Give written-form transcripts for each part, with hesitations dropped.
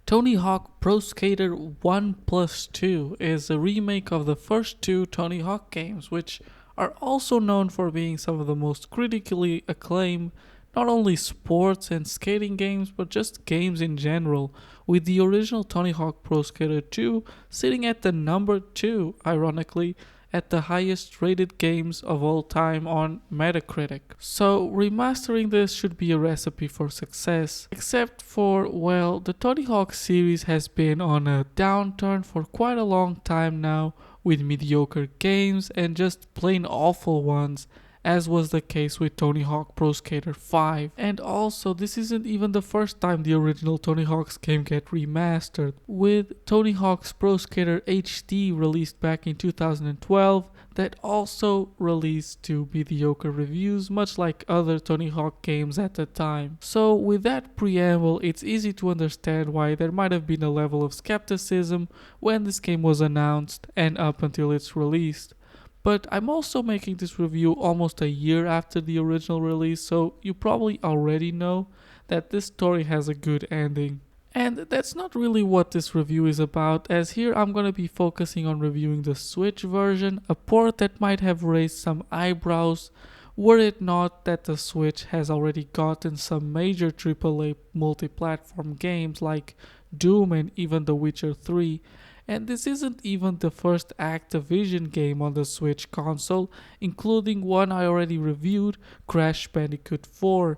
Tony Hawk Pro Skater 1 Plus 2 is a remake of the first two Tony Hawk games, which are also known for being some of the most critically acclaimed not only sports and skating games but just games in general, with the original Tony Hawk Pro Skater 2 sitting at the number 2, ironically, at the highest rated games of all time on Metacritic. So, remastering this should be a recipe for success. Except for, well, the Tony Hawk series has been on a downturn for quite a long time now, with mediocre games and just plain awful ones, as was the case with Tony Hawk Pro Skater 5. And also, this isn't even the first time the original Tony Hawk's game get remastered. With Tony Hawk's Pro Skater HD released back in 2012, that also released to mediocre reviews, much like other Tony Hawk games at the time. So with that preamble, it's easy to understand why there might have been a level of skepticism when this game was announced and up until its release. But I'm also making this review almost a year after the original release, so you probably already know that this story has a good ending. And that's not really what this review is about, as here I'm gonna be focusing on reviewing the Switch version, a port that might have raised some eyebrows were it not that the Switch has already gotten some major AAA multi-platform games like Doom and even The Witcher 3, and this isn't even the first Activision game on the Switch console, including one I already reviewed, Crash Bandicoot 4.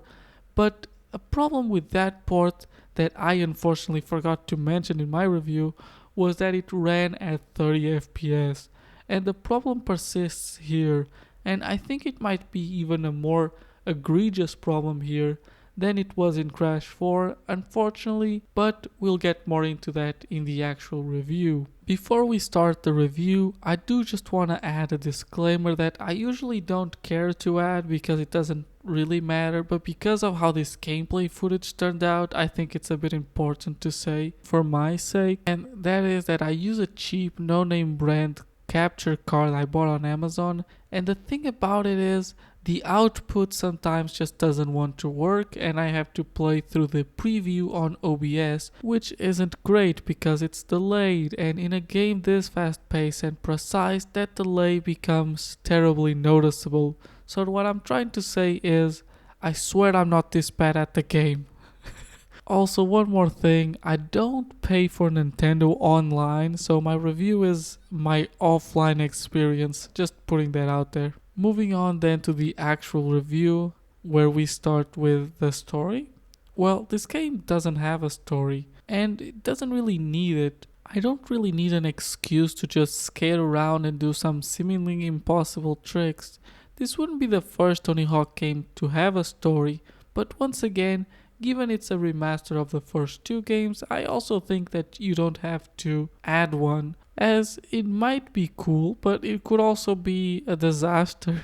But a problem with that port that I unfortunately forgot to mention in my review was that it ran at 30 FPS. And the problem persists here, and I think it might be even a more egregious problem here than it was in Crash 4, unfortunately, but we'll get more into that in the actual review. Before we start the review, I do just want to add a disclaimer that I usually don't care to add because it doesn't really matter, but because of how this gameplay footage turned out, I think it's a bit important to say for my sake, and that is that I use a cheap no-name brand capture card I bought on Amazon, and the thing about it is the output sometimes just doesn't want to work and I have to play through the preview on OBS, which isn't great because it's delayed, and in a game this fast paced and precise that delay becomes terribly noticeable. So what I'm trying to say is, I swear I'm not this bad at the game. Also, one more thing, I don't pay for Nintendo Online, so my review is my offline experience, just putting that out there. Moving on then to the actual review, where we start with the story. Well, this game doesn't have a story, and it doesn't really need it. I don't really need an excuse to just skate around and do some seemingly impossible tricks. This wouldn't be the first Tony Hawk game to have a story, but once again, given it's a remaster of the first two games, I also think that you don't have to add one, as it might be cool, but it could also be a disaster.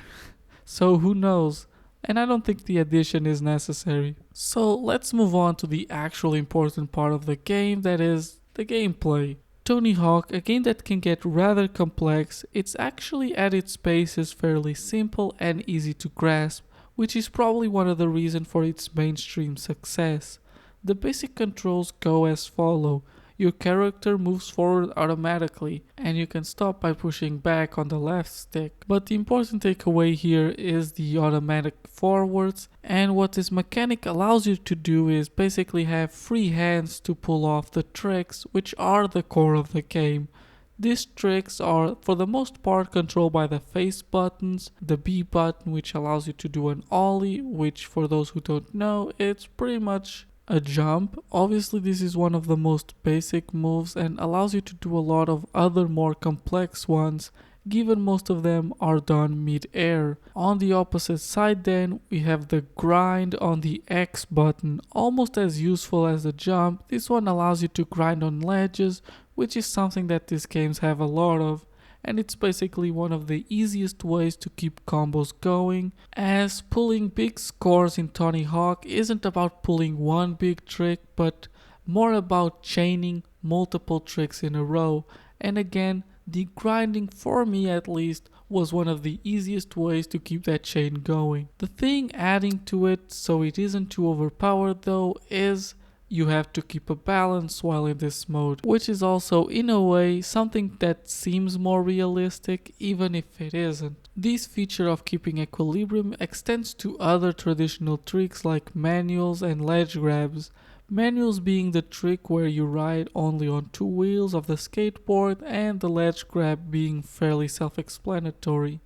So who knows? And I don't think the addition is necessary. So let's move on to the actual important part of the game, that is the gameplay. Tony Hawk, a game that can get rather complex, it's actually at its pace is fairly simple and easy to grasp, which is probably one of the reasons for its mainstream success. The basic controls go as follow. Your character moves forward automatically, and you can stop by pushing back on the left stick. But the important takeaway here is the automatic forwards, and what this mechanic allows you to do is basically have free hands to pull off the tricks, which are the core of the game. These tricks are for the most part controlled by the face buttons, the B button which allows you to do an ollie, which for those who don't know, it's pretty much a jump. Obviously this is one of the most basic moves and allows you to do a lot of other more complex ones, given most of them are done mid-air. On the opposite side then, we have the grind on the X button, almost as useful as the jump. This one allows you to grind on ledges, which is something that these games have a lot of, and it's basically one of the easiest ways to keep combos going, as pulling big scores in Tony Hawk isn't about pulling one big trick, but more about chaining multiple tricks in a row. And again, the grinding, for me at least, was one of the easiest ways to keep that chain going. The thing adding to it, so it isn't too overpowered though, is you have to keep a balance while in this mode, which is also in a way something that seems more realistic even if it isn't. This feature of keeping equilibrium extends to other traditional tricks like manuals and ledge grabs. Manuals being the trick where you ride only on two wheels of the skateboard, and the ledge grab being fairly self-explanatory.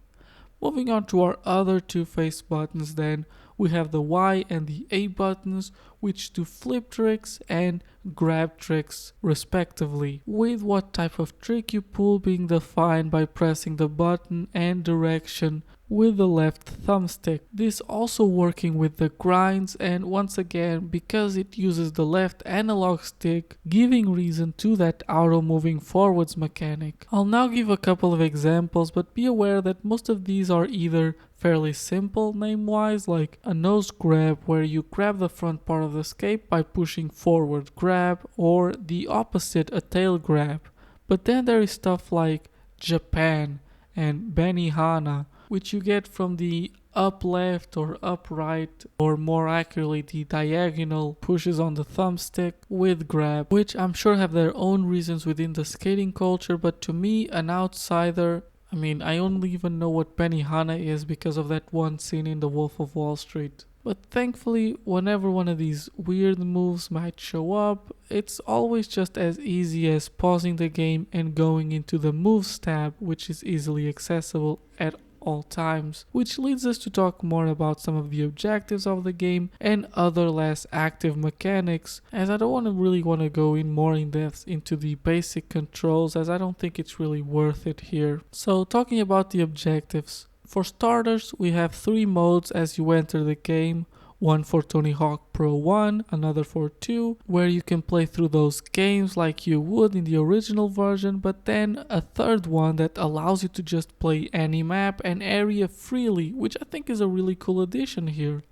Moving on to our other two face buttons then, we have the Y and the A buttons, which do flip tricks and grab tricks respectively, with what type of trick you pull being defined by pressing the button and direction with the left thumbstick. This also working with the grinds, and once again because it uses the left analog stick, giving reason to that auto moving forwards mechanic. I'll now give a couple of examples, but be aware that most of these are either fairly simple name wise, like a nose grab where you grab the front part of the skate by pushing forward grab, or the opposite, a tail grab. But then there is stuff like Japan and Benihana, which you get from the up left or up right, or more accurately the diagonal pushes on the thumbstick with grab, which I'm sure have their own reasons within the skating culture, but to me, an outsider, I only even know what Benihana is because of that one scene in The Wolf of Wall Street. But thankfully, whenever one of these weird moves might show up, it's always just as easy as pausing the game and going into the Moves tab, which is easily accessible at all times, which leads us to talk more about some of the objectives of the game and other less active mechanics, as I don't really want to go in more in depth into the basic controls, as I don't think it's really worth it here. So talking about the objectives, for starters we have 3 modes as you enter the game. One for Tony Hawk Pro 1, another for 2, where you can play through those games like you would in the original version, but then a third one that allows you to just play any map and area freely, which I think is a really cool addition here.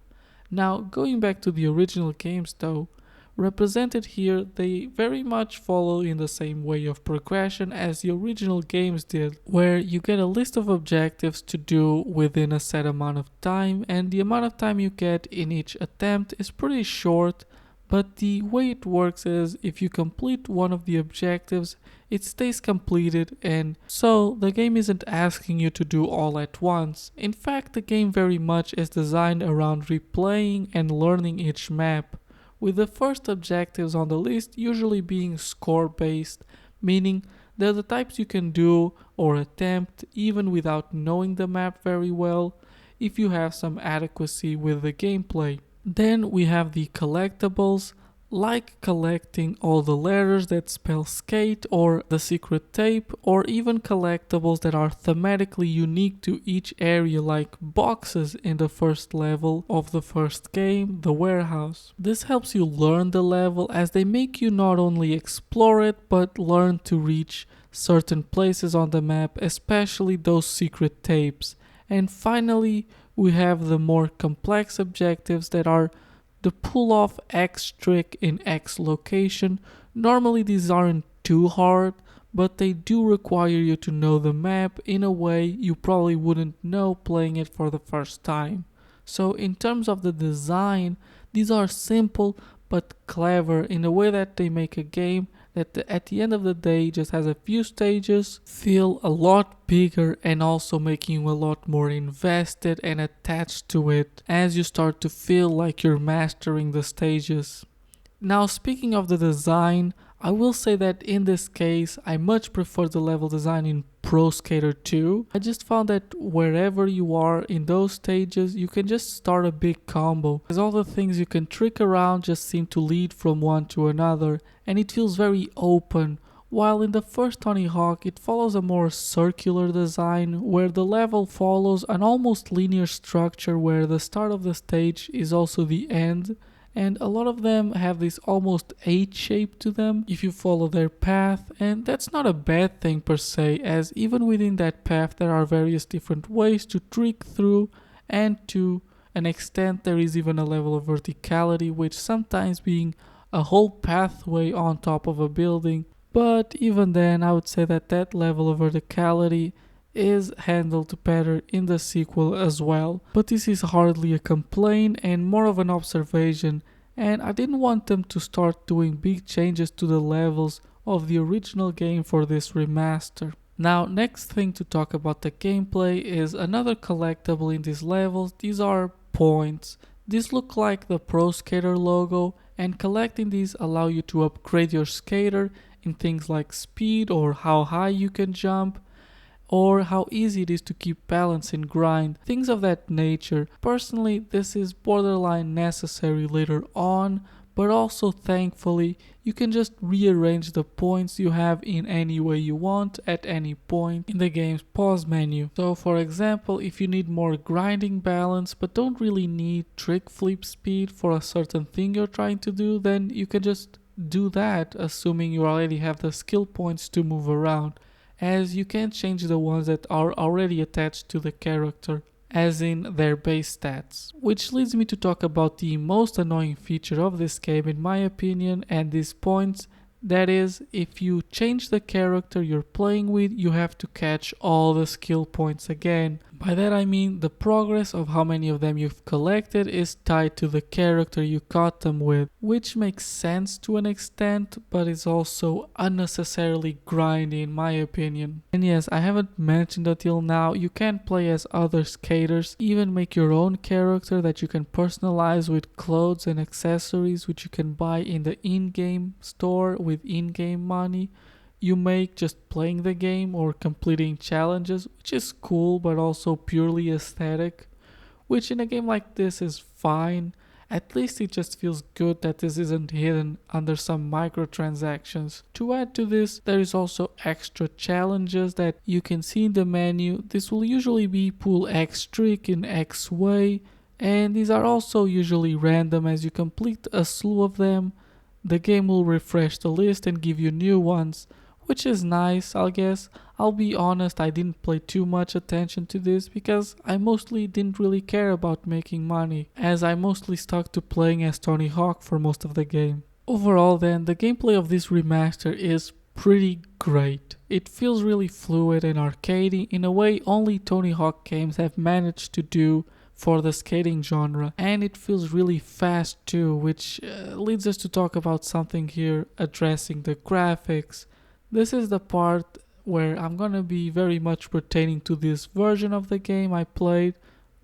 Now, going back to the original games though, represented here, they very much follow in the same way of progression as the original games did, where you get a list of objectives to do within a set amount of time, and the amount of time you get in each attempt is pretty short, but the way it works is if you complete one of the objectives, it stays completed, and so the game isn't asking you to do all at once. In fact, the game very much is designed around replaying and learning each map, with the first objectives on the list usually being score based, meaning they're the types you can do or attempt even without knowing the map very well if you have some adequacy with the gameplay. Then we have the collectibles, like collecting all the letters that spell skate or the secret tape, or even collectibles that are thematically unique to each area, like boxes in the first level of the first game, the warehouse. This helps you learn the level as they make you not only explore it but learn to reach certain places on the map, especially those secret tapes. And finally, we have the more complex objectives that are the pull off X trick in X location. Normally these aren't too hard, but they do require you to know the map in a way you probably wouldn't know playing it for the first time. So in terms of the design, these are simple but clever in a way that they make a game that at the end of the day just has a few stages, feel a lot bigger, and also making you a lot more invested and attached to it as you start to feel like you're mastering the stages. Now, speaking of the design, I will say that in this case I much prefer the level design in Pro Skater 2. I just found that wherever you are in those stages, you can just start a big combo, as all the things you can trick around just seem to lead from one to another, and it feels very open. While in the first Tony Hawk it follows a more circular design, where the level follows an almost linear structure where the start of the stage is also the end, and a lot of them have this almost H shape to them if you follow their path, and that's not a bad thing per se, as even within that path there are various different ways to trick through, and to an extent there is even a level of verticality, which sometimes being a whole pathway on top of a building. But even then I would say that that level of verticality is handled better in the sequel as well. But this is hardly a complaint and more of an observation, and I didn't want them to start doing big changes to the levels of the original game for this remaster. Now, next thing to talk about the gameplay is another collectible in these levels. These are points. These look like the Pro Skater logo, and collecting these allow you to upgrade your skater in things like speed or how high you can jump, or how easy it is to keep balance and grind, things of that nature. Personally, this is borderline necessary later on, but also thankfully, you can just rearrange the points you have in any way you want at any point in the game's pause menu. So for example, if you need more grinding balance but don't really need trick flip speed for a certain thing you're trying to do, then you can just do that, assuming you already have the skill points to move around, as you can change the ones that are already attached to the character, as in their base stats. Which leads me to talk about the most annoying feature of this game in my opinion, and these points. That is, if you change the character you're playing with, you have to catch all the skill points again. By that I mean the progress of how many of them you've collected is tied to the character you caught them with, which makes sense to an extent, but is also unnecessarily grindy in my opinion. And yes, I haven't mentioned until now, you can play as other skaters, even make your own character that you can personalize with clothes and accessories which you can buy in the in-game store with in-game money you make just playing the game or completing challenges, which is cool but also purely aesthetic, which in a game like this is fine. At least it just feels good that this isn't hidden under some microtransactions. To add to this, there is also extra challenges that you can see in the menu. This will usually be pull X trick in X way, and these are also usually random. As you complete a slew of them, the game will refresh the list and give you new ones, which is nice, I guess. I'll be honest, I didn't pay too much attention to this because I mostly didn't really care about making money, as I mostly stuck to playing as Tony Hawk for most of the game. Overall then, the gameplay of this remaster is pretty great. It feels really fluid and arcadey in a way only Tony Hawk games have managed to do for the skating genre, and it feels really fast too, which leads us to talk about something here addressing the graphics. This is the part where I'm gonna be very much pertaining to this version of the game I played,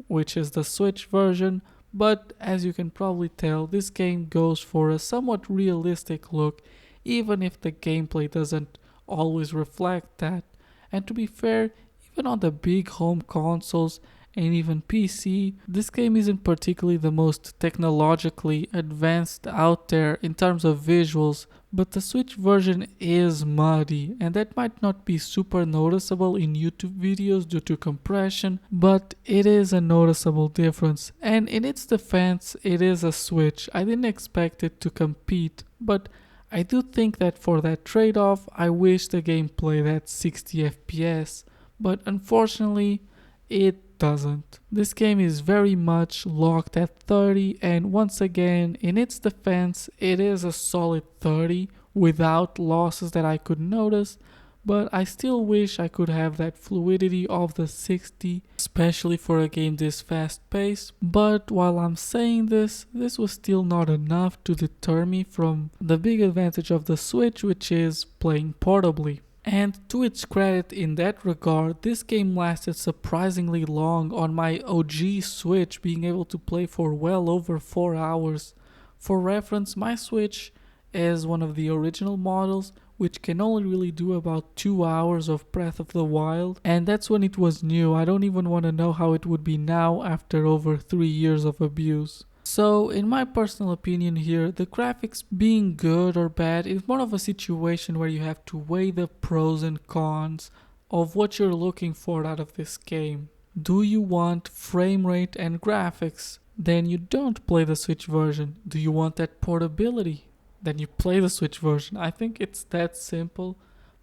which is the Switch version, but as you can probably tell, this game goes for a somewhat realistic look, even if the gameplay doesn't always reflect that. And to be fair, even on the big home consoles and even PC, this game isn't particularly the most technologically advanced out there in terms of visuals, but the Switch version is muddy, and that might not be super noticeable in YouTube videos due to compression, but it is a noticeable difference. And in its defense, it is a Switch. I didn't expect it to compete, but I do think that for that trade-off, I wish the game played at 60 FPS, but unfortunately, it doesn't. This game is very much locked at 30, and once again, in its defense, it is a solid 30 without losses that I could notice, but I still wish I could have that fluidity of the 60, especially for a game this fast paced. But while I'm saying this was still not enough to deter me from the big advantage of the Switch, which is playing portably. And to its credit in that regard, this game lasted surprisingly long on my OG Switch, being able to play for well over 4 hours. For reference, my Switch is one of the original models, which can only really do about 2 hours of Breath of the Wild, and that's when it was new. I don't even want to know how it would be now after over 3 years of abuse. So, in my personal opinion here, the graphics being good or bad is more of a situation where you have to weigh the pros and cons of what you're looking for out of this game. Do you want frame rate and graphics? Then you don't play the Switch version. Do you want that portability? Then you play the Switch version. I think it's that simple.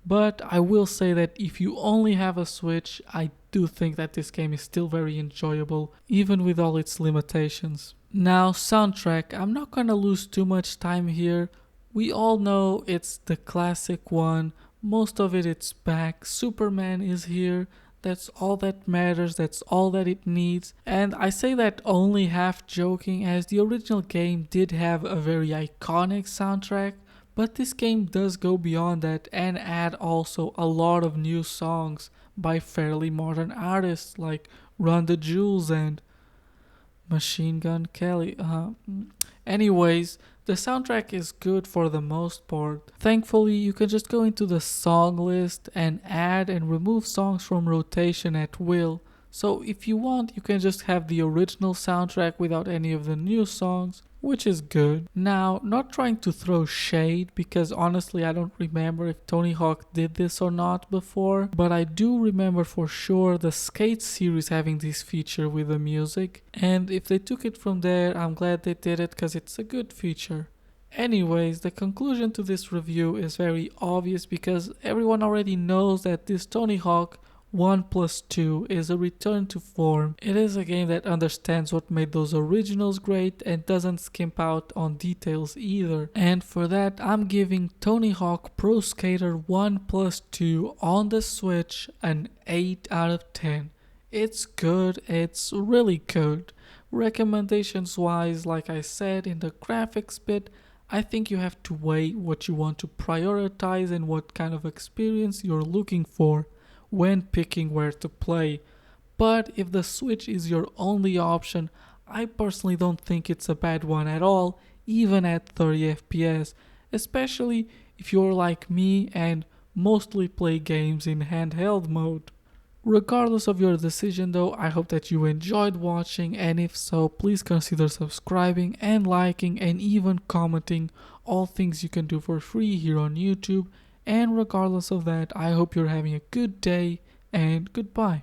But I will say that if you only have a Switch, I do think that this game is still very enjoyable, even with all its limitations. Now, soundtrack, I'm not gonna lose too much time here. We all know it's the classic one. Most of it's back. Superman is here. That's all that matters, that's all that it needs. And I say that only half joking, as the original game did have a very iconic soundtrack, but this game does go beyond that and add also a lot of new songs by fairly modern artists like Run the Jewels and Machine Gun Kelly. Anyways, the soundtrack is good for the most part. Thankfully, you can just go into the song list and add and remove songs from rotation at will. So if you want, you can just have the original soundtrack without any of the new songs, which is good. Now, not trying to throw shade, because honestly I don't remember if Tony Hawk did this or not before, but I do remember for sure the Skate series having this feature with the music, and if they took it from there, I'm glad they did it because it's a good feature. Anyways, the conclusion to this review is very obvious because everyone already knows that this Tony Hawk 1 plus 2 is a return to form. It is a game that understands what made those originals great and doesn't skimp out on details either. And for that, I'm giving Tony Hawk Pro Skater 1 plus 2 on the Switch an 8 out of 10. It's good, it's really good. Recommendations wise, like I said in the graphics bit, I think you have to weigh what you want to prioritize and what kind of experience you're looking for when picking where to play. But if the Switch is your only option, I personally don't think it's a bad one at all, even at 30 FPS, especially if you're like me and mostly play games in handheld mode. Regardless of your decision though, I hope that you enjoyed watching, and if so, please consider subscribing and liking and even commenting, all things you can do for free here on YouTube. And regardless of that, I hope you're having a good day and goodbye.